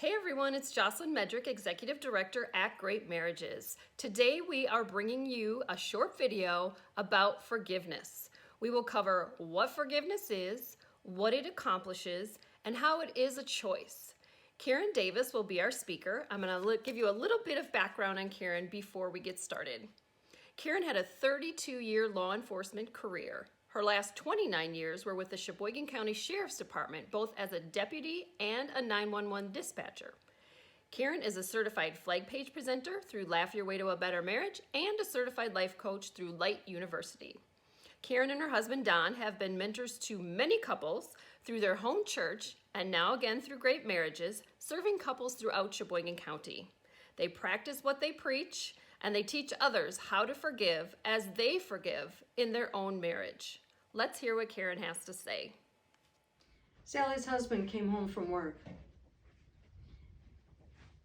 Hey everyone, it's Jocelyn Medrick, Executive Director at Great Marriages. Today we are bringing you a short video about forgiveness. We will cover what forgiveness is, what it accomplishes, and how it is a choice. Karen Davis will be our speaker. I'm going to give you a little bit of background on Karen before we get started. Karen had a 32-year law enforcement career. Her last 29 years were with the Sheboygan County Sheriff's Department, both as a deputy and a 911 dispatcher. Karen is a certified flag page presenter through Laugh Your Way to a Better Marriage and a certified life coach through Light University. Karen and her husband Don have been mentors to many couples through their home church and now again through Great Marriages, serving couples throughout Sheboygan County. They practice what they preach, and they teach others how to forgive as they forgive in their own marriage. Let's hear what Karen has to say. Sally's husband came home from work.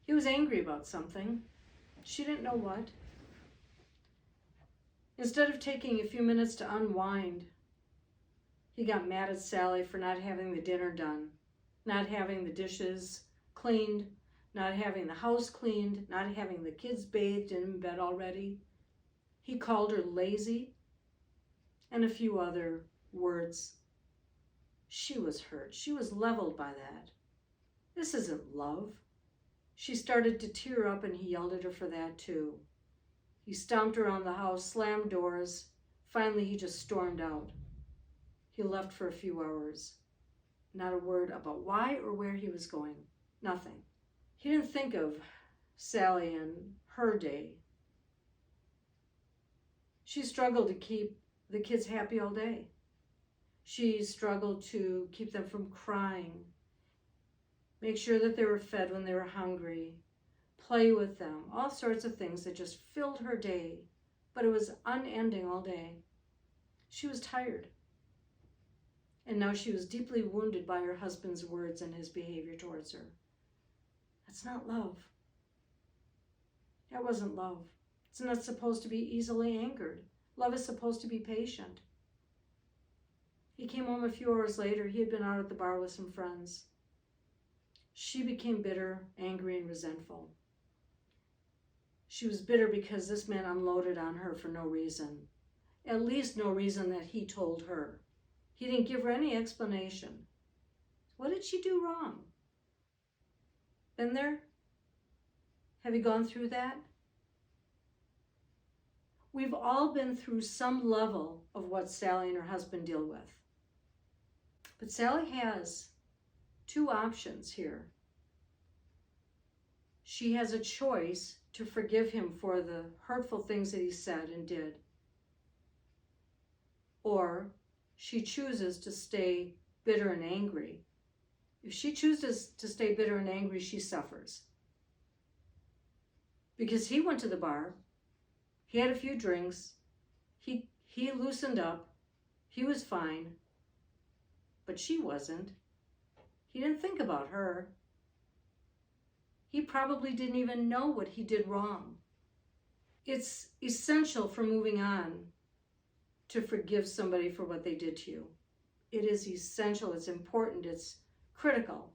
He was angry about something. She didn't know what. Instead of taking a few minutes to unwind, he got mad at Sally for not having the dinner done, not having the dishes cleaned, not having the house cleaned, not having the kids bathed and in bed already. He called her lazy and a few other words. She was hurt. She was leveled by that. This isn't love. She started to tear up and he yelled at her for that too. He stomped around the house, slammed doors. Finally, he just stormed out. He left for a few hours. Not a word about why or where he was going. Nothing. He didn't think of Sally and her day. She struggled to keep the kids happy all day. She struggled to keep them from crying, make sure that they were fed when they were hungry, play with them, all sorts of things that just filled her day, but it was unending all day. She was tired. And now she was deeply wounded by her husband's words and his behavior towards her. That's not love. That wasn't love. It's not supposed to be easily angered. Love is supposed to be patient. He came home a few hours later. He had been out at the bar with some friends. She became bitter, angry, and resentful. She was bitter because this man unloaded on her for no reason. At least no reason that he told her. He didn't give her any explanation. What did she do wrong? Been there? Have you gone through that? We've all been through some level of what Sally and her husband deal with. But Sally has two options here. She has a choice to forgive him for the hurtful things that he said and did. Or she chooses to stay bitter and angry. If she chooses to stay bitter and angry, she suffers. Because he went to the bar, he had a few drinks, he loosened up, he was fine, but she wasn't. He didn't think about her. He probably didn't even know what he did wrong. It's essential for moving on to forgive somebody for what they did to you. It is essential, it's important, it's critical.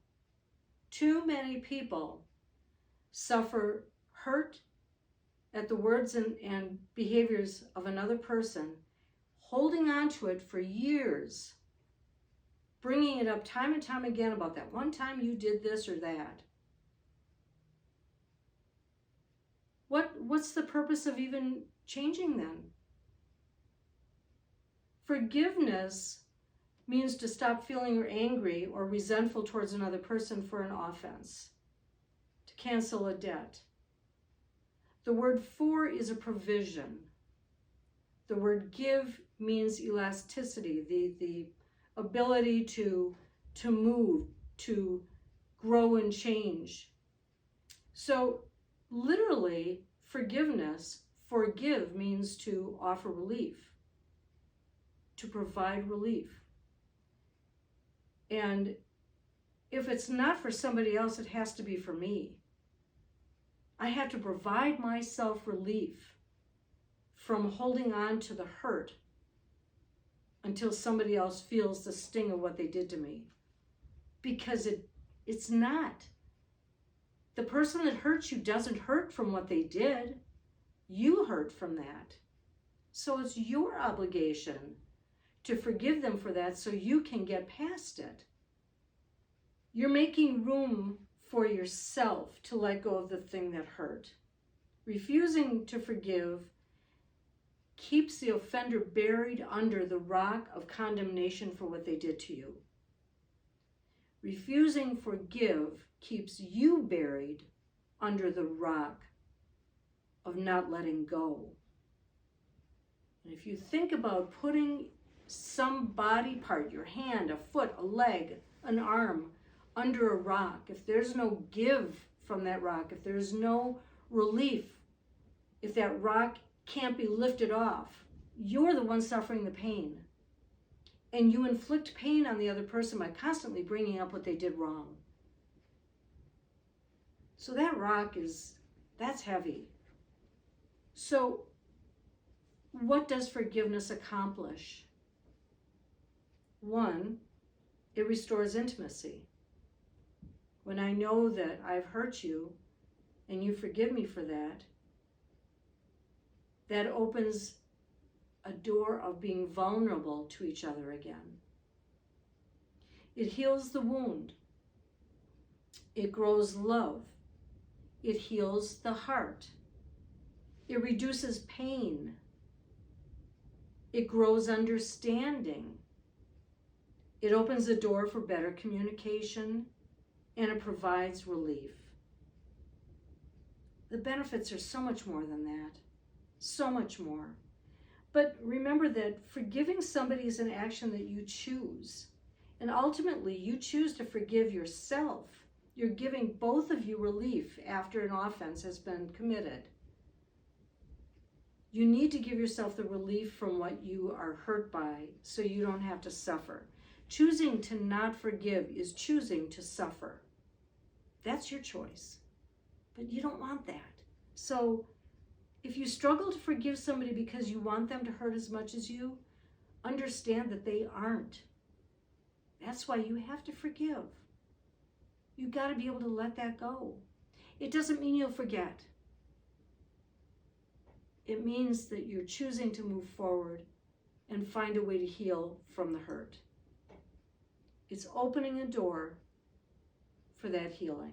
Too many people suffer hurt at the words and behaviors of another person, holding on to it for years, bringing it up time and time again about that one time you did this or that. What's the purpose of even changing then? Forgiveness means to stop feeling angry or resentful towards another person for an offense, to cancel a debt. The word for is a provision. The word give means elasticity, the ability to move, to grow and change. So literally, forgive means to offer relief, to provide relief. And if it's not for somebody else, it has to be for me. I have to provide myself relief from holding on to the hurt until somebody else feels the sting of what they did to me. Because it's not The person that hurts you doesn't hurt from what they did. You hurt from that. So it's your obligation to forgive them for that so you can get past it. You're making room for yourself to let go of the thing that hurt. Refusing to forgive keeps the offender buried under the rock of condemnation for what they did to you. Refusing to forgive keeps you buried under the rock of not letting go. And if you think about putting some body part, your hand, a foot, a leg, an arm, under a rock, if there's no give from that rock, if there's no relief, if that rock can't be lifted off, you're the one suffering the pain. And you inflict pain on the other person by constantly bringing up what they did wrong. So that rock that's heavy. So what does forgiveness accomplish? One, it restores intimacy. When I know that I've hurt you and you forgive me for that, that opens a door of being vulnerable to each other again. It heals the wound. It grows love. It heals the heart. It reduces pain. It grows understanding. It opens the door for better communication, and it provides relief. The benefits are so much more than that. So much more. But remember that forgiving somebody is an action that you choose. And ultimately, you choose to forgive yourself. You're giving both of you relief after an offense has been committed. You need to give yourself the relief from what you are hurt by so you don't have to suffer. Choosing to not forgive is choosing to suffer. That's your choice. But you don't want that. So if you struggle to forgive somebody because you want them to hurt as much as you, understand that they aren't. That's why you have to forgive. You've got to be able to let that go. It doesn't mean you'll forget. It means that you're choosing to move forward and find a way to heal from the hurt. It's opening a door for that healing.